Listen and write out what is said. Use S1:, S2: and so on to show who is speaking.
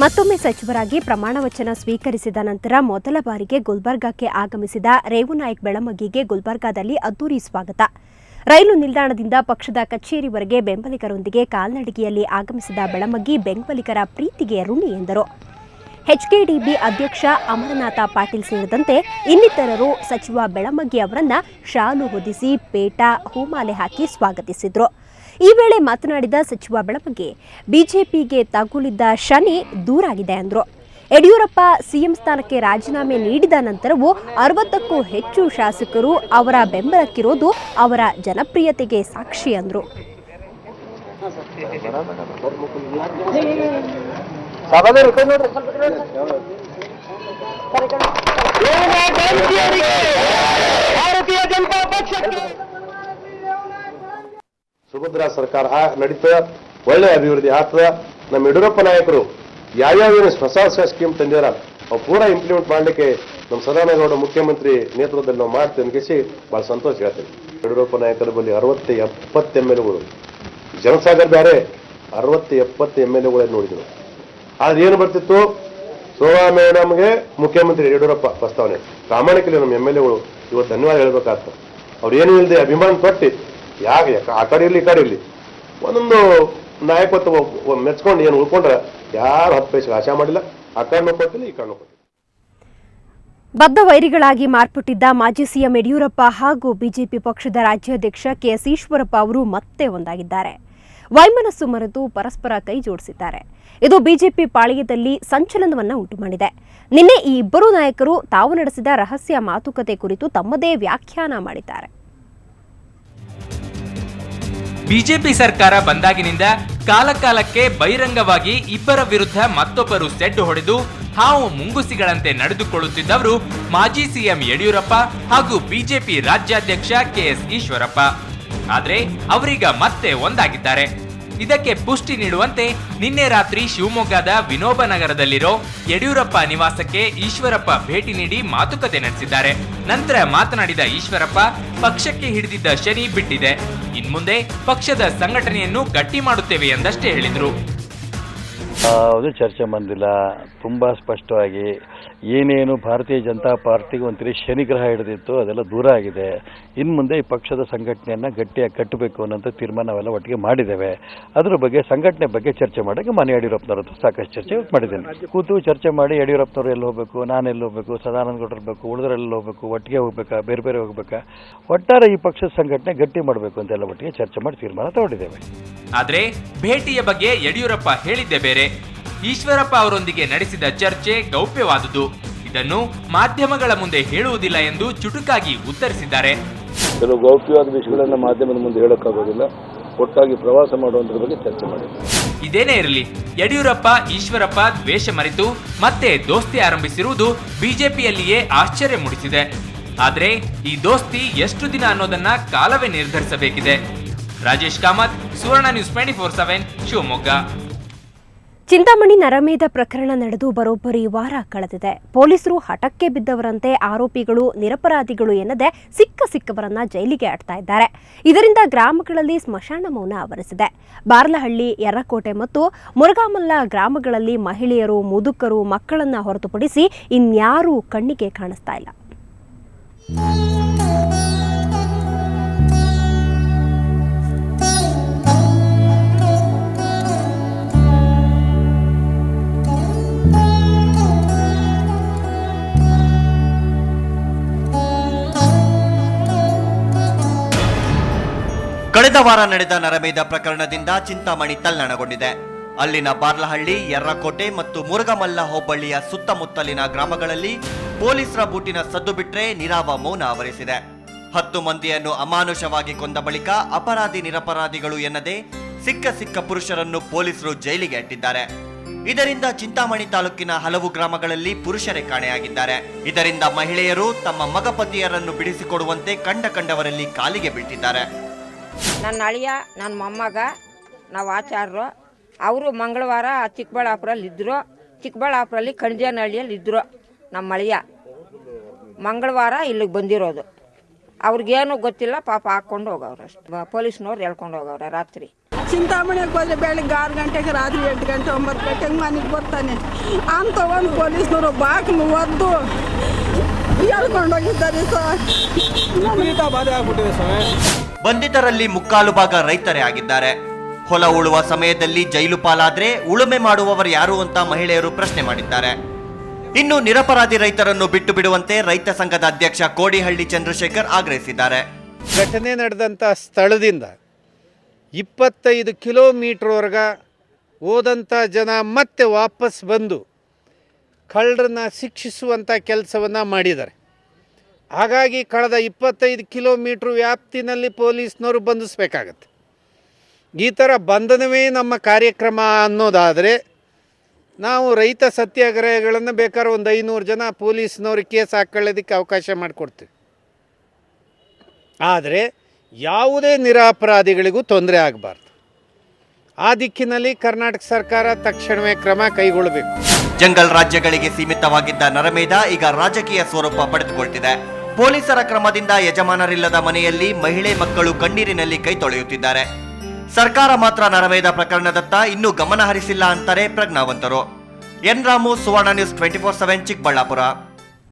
S1: ಮತ್ತೊಮ್ಮೆ ಸಚಿವರಾಗಿ ಪ್ರಮಾಣ ವಚನ ಸ್ವೀಕರಿಸಿದ ನಂತರ ಮೊದಲ ಬಾರಿಗೆ ಗುಲ್ಬರ್ಗಾಕ್ಕೆ ಆಗಮಿಸಿದ ರೇವುನಾಯಕ್ ಬೆಳಮಗಿಗೆ ಗುಲ್ಬರ್ಗಾದಲ್ಲಿ ಅದ್ದೂರಿ ಸ್ವಾಗತ. ರೈಲು ನಿಲ್ದಾಣದಿಂದ ಪಕ್ಷದ ಕಚೇರಿವರೆಗೆ ಬೆಂಬಲಿಗರೊಂದಿಗೆ ಕಾಲ್ನಡಿಗೆಯಲ್ಲಿ ಆಗಮಿಸಿದ ಬೆಳಮಗಿ ಬೆಂಬಲಿಗರ ಪ್ರೀತಿಗೆ ಋಣಿ ಎಂದರು. ಎಚ್ಕೆಡಿಬಿ ಅಧ್ಯಕ್ಷ ಅಮರನಾಥ ಪಾಟೀಲ್ ಸೇರಿದಂತೆ ಇನ್ನಿತರರು ಸಚಿವ ಬೆಳಮಗಿ ಅವರನ್ನ ಶಾಲು ಹೊದಿಸಿ ಪೇಟ ಹೂಮಾಲೆ ಹಾಕಿ ಸ್ವಾಗತಿಸಿದರು. ಈ ವೇಳೆ ಮಾತನಾಡಿದ ಸಚಿವ ಬೆಳಮಗಿ ಬಿಜೆಪಿಗೆ ತಗುಲಿದ್ದ ಶನಿ ದೂರಾಗಿದೆ ಎಂದರು. ಯಡಿಯೂರಪ್ಪ ಸಿಎಂ ಸ್ಥಾನಕ್ಕೆ ರಾಜೀನಾಮೆ ನೀಡಿದ ನಂತರವೂ 60ಕ್ಕೂ ಹೆಚ್ಚು ಶಾಸಕರು ಅವರ ಬೆಂಬಲಕ್ಕಿರೋದು ಅವರ ಜನಪ್ರಿಯತೆಗೆ ಸಾಕ್ಷಿ ಎಂದರು.
S2: ಸುಭದ್ರ ಸರ್ಕಾರ ನಡೀತದ, ಒಳ್ಳೆ ಅಭಿವೃದ್ಧಿ ಆಗ್ತದ. ನಮ್ಮ ಯಡಿಯೂರಪ್ಪ ನಾಯಕರು ಯಾವ್ಯಾವ ಹೊಸ ಸ್ಕೀಮ್ ತಂದಿರ ಅವು ಪೂರಾ ಇಂಪ್ಲಿಮೆಂಟ್ ಮಾಡಲಿಕ್ಕೆ ನಮ್ಮ ಸದಾನಗೌಡ ಮುಖ್ಯಮಂತ್ರಿ ನೇತೃತ್ವದಲ್ಲಿ ನಾವು ಮಾಡ್ತೇವೆ ಅನ್ಕಿಸಿ ಬಹಳ ಸಂತೋಷ ಹೇಳ್ತೇವೆ. ಯಡಿಯೂರಪ್ಪ ನಾಯಕರ ಬಳಿ 60-70 MLAಗಳು, ಜನಸಾಗರ್ ಬೇರೆ 60-70 MLAಗಳೇ ನೋಡಿದ್ರು. ಆದ್ರೆ ಏನು ಬರ್ತಿತ್ತು, ಶೋಭಾ ಮೇಡಮ್ಗೆ ಮುಖ್ಯಮಂತ್ರಿ ಯಡಿಯೂರಪ್ಪ ಪ್ರಸ್ತಾವನೆ ಪ್ರಾಮಾಣಿಕಲಿ ನಮ್ಮ MLAಗಳು ಇವತ್ತು ಧನ್ಯವಾದ ಹೇಳ್ಬೇಕಾಗ್ತದೆ. ಅವ್ರು ಏನು ಇಲ್ಲದೆ ಅಭಿಮಾನ ಪಟ್ಟು ಯಾಕೆ ಆ ಕಡೆ ಇರಲಿ ಈ ಕಡೆ ಇರಲಿ ಒಂದೊಂದು ನಾಯಕತ್ವ ಮೆಚ್ಕೊಂಡು ಏನು ಉಳ್ಕೊಂಡ್ರೆ ಯಾರು 10 ಪೈಸೆ ಆಶಾ ಮಾಡಿಲ್ಲ. ಆ ಕಣ್ಣು ಕೊಟ್ಟಿಲ್ಲ, ಈ ಕಣ್ಣು ಕೊಟ್ಟಿಲ್ಲ.
S1: ಬದ್ಧ ವೈರಿಗಳಾಗಿ ಮಾರ್ಪಟ್ಟಿದ್ದ ಮಾಜಿ ಸಿಎಂ ಯಡಿಯೂರಪ್ಪ ಹಾಗೂ ಬಿಜೆಪಿ ಪಕ್ಷದ ರಾಜ್ಯಾಧ್ಯಕ್ಷ ಕೆಎಸ್ ಈಶ್ವರಪ್ಪ ಅವರು ಮತ್ತೆ ಒಂದಾಗಿದ್ದಾರೆ. ವೈಮನಸ್ಸು ಮರೆತು ಪರಸ್ಪರ ಕೈ ಜೋಡಿಸಿದ್ದಾರೆ. ಇದು ಬಿಜೆಪಿ ಪಾಳೆಯದಲ್ಲಿ ಸಂಚಲನವನ್ನ ಉಂಟುಮಾಡಿದೆ. ನಿನ್ನೆ ಈ ಇಬ್ಬರೂ ನಾಯಕರು ತಾವು ನಡೆಸಿದ ರಹಸ್ಯ ಮಾತುಕತೆ ಕುರಿತು ತಮ್ಮದೇ ವ್ಯಾಖ್ಯಾನ ಮಾಡಿದ್ದಾರೆ.
S3: ಬಿಜೆಪಿ ಸರ್ಕಾರ ಬಂದಾಗಿನಿಂದ ಕಾಲಕಾಲಕ್ಕೆ ಬಹಿರಂಗವಾಗಿ ಇಬ್ಬರ ವಿರುದ್ಧ ಮತ್ತೊಬ್ಬರು ಸೆಡ್ಡು ಹೊಡೆದು ಹಾವು ಮುಂಗುಸಿಗಳಂತೆ ನಡೆದುಕೊಳ್ಳುತ್ತಿದ್ದವರು ಮಾಜಿ ಸಿಎಂ ಯಡಿಯೂರಪ್ಪ ಹಾಗೂ ಬಿಜೆಪಿ ರಾಜ್ಯಾಧ್ಯಕ್ಷ ಕೆಎಸ್ ಈಶ್ವರಪ್ಪ. ಆದ್ರೆ ಅವರೀಗ ಮತ್ತೆ ಒಂದಾಗಿದ್ದಾರೆ. ಇದಕ್ಕೆ ಪುಷ್ಟಿ ನೀಡುವಂತೆ ನಿನ್ನೆ ರಾತ್ರಿ ಶಿವಮೊಗ್ಗದ ವಿನೋಬ ನಗರದಲ್ಲಿರೋ ಯಡಿಯೂರಪ್ಪ ನಿವಾಸಕ್ಕೆ ಈಶ್ವರಪ್ಪ ಭೇಟಿ ನೀಡಿ ಮಾತುಕತೆ ನಡೆಸಿದ್ದಾರೆ. ನಂತರ ಮಾತನಾಡಿದ ಈಶ್ವರಪ್ಪ, ಪಕ್ಷಕ್ಕೆ ಹಿಡಿದಿದ್ದ ಶನಿ ಬಿಟ್ಟಿದೆ, ಇನ್ಮುಂದೆ ಪಕ್ಷದ ಸಂಘಟನೆಯನ್ನು ಗಟ್ಟಿ ಮಾಡುತ್ತೇವೆ ಎಂದಷ್ಟೇ ಹೇಳಿದರು.
S4: ಅದು ಚರ್ಚೆ ಬಂದಿಲ್ಲ. ತುಂಬಾ ಸ್ಪಷ್ಟವಾಗಿ ಏನೇನು ಭಾರತೀಯ ಜನತಾ ಪಾರ್ಟಿಗೆ ಒಂಥರ ಶನಿಗ್ರಹ ಹಿಡಿದಿತ್ತು ಅದೆಲ್ಲ ದೂರ ಆಗಿದೆ. ಇನ್ನು ಮುಂದೆ ಈ ಪಕ್ಷದ ಸಂಘಟನೆಯನ್ನು ಗಟ್ಟಿಯಾಗಿ ಕಟ್ಟಬೇಕು ಅನ್ನೋಂಥ ತೀರ್ಮಾನ ನಾವೆಲ್ಲ ಒಟ್ಟಿಗೆ ಮಾಡಿದ್ದೇವೆ. ಅದರ ಬಗ್ಗೆ ಸಂಘಟನೆ ಬಗ್ಗೆ ಚರ್ಚೆ ಮಾಡೋಕ್ಕೆ ಮನೆ ಯಡಿಯೂರಪ್ಪನವ್ರ ಹತ್ರ ಸಾಕಷ್ಟು ಚರ್ಚೆ ಮಾಡಿದ್ದೇನೆ. ಕೂತು ಚರ್ಚೆ ಮಾಡಿ ಯಡಿಯೂರಪ್ಪನವ್ರು ಎಲ್ಲಿ ಹೋಗಬೇಕು, ನಾನು ಎಲ್ಲಿ ಹೋಗಬೇಕು, ಸದಾನಂದ ಗೌಡರು ಇರಬೇಕು, ಉಳಿದರೆಲ್ಲ ಹೋಗಬೇಕು, ಒಟ್ಟಿಗೆ ಹೋಗ್ಬೇಕಾ, ಬೇರೆ ಬೇರೆ ಹೋಗ್ಬೇಕಾ, ಒಟ್ಟಾರೆ ಈ ಪಕ್ಷದ ಸಂಘಟನೆ ಗಟ್ಟಿ ಮಾಡಬೇಕು ಅಂತೆಲ್ಲ ಒಟ್ಟಿಗೆ ಚರ್ಚೆ ಮಾಡಿ ತೀರ್ಮಾನ ತಗೊಂಡಿದ್ದೇವೆ.
S3: ಆದರೆ ಭೇಟಿಯ ಬಗ್ಗೆ ಯಡಿಯೂರಪ್ಪ ಹೇಳಿದ್ದೇ ಬೇರೆ. ಈಶ್ವರಪ್ಪ ಅವರೊಂದಿಗೆ ನಡೆಸಿದ ಚರ್ಚೆ ಗೌಪ್ಯವಾದುದು, ಇದನ್ನು ಮಾಧ್ಯಮಗಳ ಮುಂದೆ ಹೇಳುವುದಿಲ್ಲ ಎಂದು ಚುಟುಕಾಗಿ ಉತ್ತರಿಸಿದ್ದಾರೆ.
S5: ಕೆಲವು ಗೌಪ್ಯವಾದ ವಿಷಯಗಳನ್ನು ಮಾಧ್ಯಮದ ಮುಂದೆ ಹೇಳೋಕ್ಕಾಗೋದಿಲ್ಲ. ಒಟ್ಟಾಗಿ ಪ್ರವಾಸ ಮಾಡುವುದರ ಬಗ್ಗೆ ಚರ್ಚೆ ಮಾಡಿ.
S3: ಇದೇನೇ ಇರಲಿ, ಯಡಿಯೂರಪ್ಪ ಈಶ್ವರಪ್ಪ ದ್ವೇಷ ಮರೆತು ಮತ್ತೆ ದೋಸ್ತಿ ಆರಂಭಿಸಿರುವುದು ಬಿಜೆಪಿಯಲ್ಲಿಯೇ ಆಶ್ಚರ್ಯ ಮೂಡಿಸಿದೆ. ಆದರೆ ಈ ದೋಸ್ತಿ ಎಷ್ಟು ದಿನ ಅನ್ನೋದನ್ನ ಕಾಲವೇ ನಿರ್ಧರಿಸಬೇಕಿದೆ. ರಾಜೇಶ್ ಕಾಮತ್, ಸುವರ್ಣ ನ್ಯೂಸ್ 24/7, ಶಿವಮೊಗ್ಗ.
S1: ಚಿಂತಾಮಣಿ ನರಮೇಧ ಪ್ರಕರಣ ನಡೆದು ಬರೋಬ್ಬರಿ ವಾರ ಕಳೆದಿದೆ. ಪೊಲೀಸರು ಹಠಕ್ಕೆ ಬಿದ್ದವರಂತೆ ಆರೋಪಿಗಳು ನಿರಪರಾಧಿಗಳು ಎನ್ನದೆ ಸಿಕ್ಕವರನ್ನ ಜೈಲಿಗೆ ಅಟ್ತಾ ಇದ್ದಾರೆ. ಇದರಿಂದ ಗ್ರಾಮಗಳಲ್ಲಿ ಸ್ಮಶಾನ ಮೌನ ಆವರಿಸಿದೆ. ಬಾರ್ಲಹಳ್ಳಿ, ಯರ್ರಕೋಟೆ ಮತ್ತು ಮುರುಘಾಮಲ್ಲ ಗ್ರಾಮಗಳಲ್ಲಿ ಮಹಿಳೆಯರು, ಮುದುಕರು, ಮಕ್ಕಳನ್ನ ಹೊರತುಪಡಿಸಿ ಇನ್ಯಾರೂ ಕಣ್ಣಿಗೆ ಕಾಣಿಸ್ತಾ ಇಲ್ಲ.
S6: ಕಳೆದ ವಾರ ನಡೆದ ನರಮೇಧ ಪ್ರಕರಣದಿಂದ ಚಿಂತಾಮಣಿ ತಲ್ಲಣಗೊಂಡಿದೆ. ಅಲ್ಲಿನ ಬಾರ್ಲಹಳ್ಳಿ, ಯರ್ರಕೋಟೆ ಮತ್ತು ಮುರುಘಾಮಲ್ಲ ಹೋಬಳಿಯ ಸುತ್ತಮುತ್ತಲಿನ ಗ್ರಾಮಗಳಲ್ಲಿ ಪೊಲೀಸರ ಬೂಟಿನ ಸದ್ದು ಬಿಟ್ರೆ ನಿರಾವ ಮೌನ ಆವರಿಸಿದೆ. 10 ಮಂದಿಯನ್ನು ಅಮಾನುಷವಾಗಿ ಕೊಂದ ಬಳಿಕ ಅಪರಾಧಿ ನಿರಪರಾಧಿಗಳು ಎನ್ನದೆ ಸಿಕ್ಕ ಪುರುಷರನ್ನು ಪೊಲೀಸರು ಜೈಲಿಗೆ ಅಟ್ಟಿದ್ದಾರೆ. ಇದರಿಂದ ಚಿಂತಾಮಣಿ ತಾಲೂಕಿನ ಹಲವು ಗ್ರಾಮಗಳಲ್ಲಿ ಪುರುಷರೇ ಕಾಣೆಯಾಗಿದ್ದಾರೆ. ಇದರಿಂದ ಮಹಿಳೆಯರು ತಮ್ಮ ಮಗಪತಿಯರನ್ನು ಬಿಡಿಸಿಕೊಡುವಂತೆ ಕಂಡವರಲ್ಲಿ ಕಾಲಿಗೆ ಬೀಳ್ತಿದ್ದಾರೆ.
S7: ನನ್ನ ಅಳಿಯ, ನನ್ನ ಮೊಮ್ಮಗ, ನಾವು ಆಚಾರರು, ಅವರು ಮಂಗಳವಾರ ಚಿಕ್ಕಬಳ್ಳಾಪುರಲ್ಲಿ ಇದ್ದರು. ಚಿಕ್ಕಬಳ್ಳಾಪುರಲ್ಲಿ ಕಣಜನಹಳ್ಳಿಯಲ್ಲಿ ಇದ್ದರು. ನಮ್ಮ ಅಳಿಯ ಮಂಗಳವಾರ ಇಲ್ಲಿಗೆ ಬಂದಿರೋದು. ಅವ್ರಿಗೇನು ಗೊತ್ತಿಲ್ಲ, ಪಾಪ ಹಾಕ್ಕೊಂಡು ಹೋಗವ್ರೆ ಅಷ್ಟು. ಪೊಲೀಸ್ನವ್ರು ಹೇಳ್ಕೊಂಡು ಹೋಗವ್ರೆ ರಾತ್ರಿ.
S8: ಚಿಂತಾಮಣಿಗೆ ಹೋದ್ರೆ ಬೆಳಿಗ್ಗೆ 6 ಗಂಟೆಗೆ ರಾತ್ರಿ 8 ಗಂಟೆ 9 ಗಂಟೆಗೆ ಮನೆಗೆ ಬರ್ತಾನೆ. ಅಂಥವೊಂದು ಪೊಲೀಸ್ನವರು ಬಾಗಿಲು ಒದ್ದು ಹೇಳ್ಕೊಂಡೋಗಿದ್ದಾರೆ ಸರ್.
S6: ಬಂಧಿತರಲ್ಲಿ ಮುಕ್ಕಾಲು ಭಾಗ ರೈತರೇ ಆಗಿದ್ದಾರೆ. ಹೊಲ ಉಳುವ ಸಮಯದಲ್ಲಿ ಜೈಲು ಪಾಲಾದ್ರೆ ಉಳುಮೆ ಮಾಡುವವರು ಯಾರು ಅಂತ ಮಹಿಳೆಯರು ಪ್ರಶ್ನೆ ಮಾಡಿದ್ದಾರೆ. ಇನ್ನು ನಿರಪರಾಧಿ ರೈತರನ್ನು ಬಿಟ್ಟು ಬಿಡುವಂತೆ ರೈತ ಸಂಘದ ಅಧ್ಯಕ್ಷ ಕೋಡಿಹಳ್ಳಿ ಚಂದ್ರಶೇಖರ್ ಆಗ್ರಹಿಸಿದ್ದಾರೆ.
S9: ಘಟನೆ ನಡೆದಂಥ ಸ್ಥಳದಿಂದ 25 ಕಿಲೋಮೀಟರ್ವರೆಗೆ ಹೋದಂಥ ಜನ ಮತ್ತೆ ವಾಪಸ್ ಬಂದು ಕಳ್ಳರನ್ನ ಶಿಕ್ಷಿಸುವಂಥ ಕೆಲಸವನ್ನು ಮಾಡಿದ್ದಾರೆ. ಹಾಗಾಗಿ ಕಳೆದ 25 ಕಿಲೋಮೀಟ್ರ್ ವ್ಯಾಪ್ತಿನಲ್ಲಿ ಪೊಲೀಸ್ನವರು ಬಂಧಿಸಬೇಕಾಗತ್ತೆ. ಈ ಥರ ಬಂಧನವೇ ನಮ್ಮ ಕಾರ್ಯಕ್ರಮ ಅನ್ನೋದಾದರೆ ನಾವು ರೈತ ಸತ್ಯಾಗ್ರಹಗಳನ್ನು ಬೇಕಾದ್ರೆ ಒಂದು 500 ಜನ ಪೊಲೀಸ್ನವ್ರಿಗೆ ಕೇಸ್ ಹಾಕೊಳ್ಳೋದಕ್ಕೆ ಅವಕಾಶ ಮಾಡಿಕೊಡ್ತೀವಿ. ಆದರೆ ಯಾವುದೇ ನಿರಪರಾಧಿಗಳಿಗೂ ತೊಂದರೆ ಆಗಬಾರ್ದು. ಆ ದಿಕ್ಕಿನಲ್ಲಿ ಕರ್ನಾಟಕ ಸರ್ಕಾರ ತಕ್ಷಣವೇ ಕ್ರಮ ಕೈಗೊಳ್ಳಬೇಕು.
S6: ಜಂಗಲ್ ರಾಜ್ಯಗಳಿಗೆ ಸೀಮಿತವಾಗಿದ್ದ ನರಮೇಧ ಈಗ ರಾಜಕೀಯ ಸ್ವರೂಪ ಪಡೆದುಕೊಳ್ತಿದೆ. ಪೊಲೀಸರ ಕ್ರಮದಿಂದ ಯಜಮಾನರಿಲ್ಲದ ಮನೆಯಲ್ಲಿ ಮಹಿಳೆ ಮಕ್ಕಳು ಕಣ್ಣೀರಿನಲ್ಲಿ ಕೈ ತೊಳೆಯುತ್ತಿದ್ದಾರೆ. ಸರ್ಕಾರ ಮಾತ್ರ ನರಮೇಧ ಪ್ರಕರಣದತ್ತ ಇನ್ನೂ ಗಮನ ಹರಿಸಿಲ್ಲ ಅಂತಾರೆ ಪ್ರಜ್ಞಾವಂತರು. ಎನ್ ರಾಮು, ಸುವರ್ಣ ನ್ಯೂಸ್ 24/7 ಚಿಕ್ಕಬಳ್ಳಾಪುರ.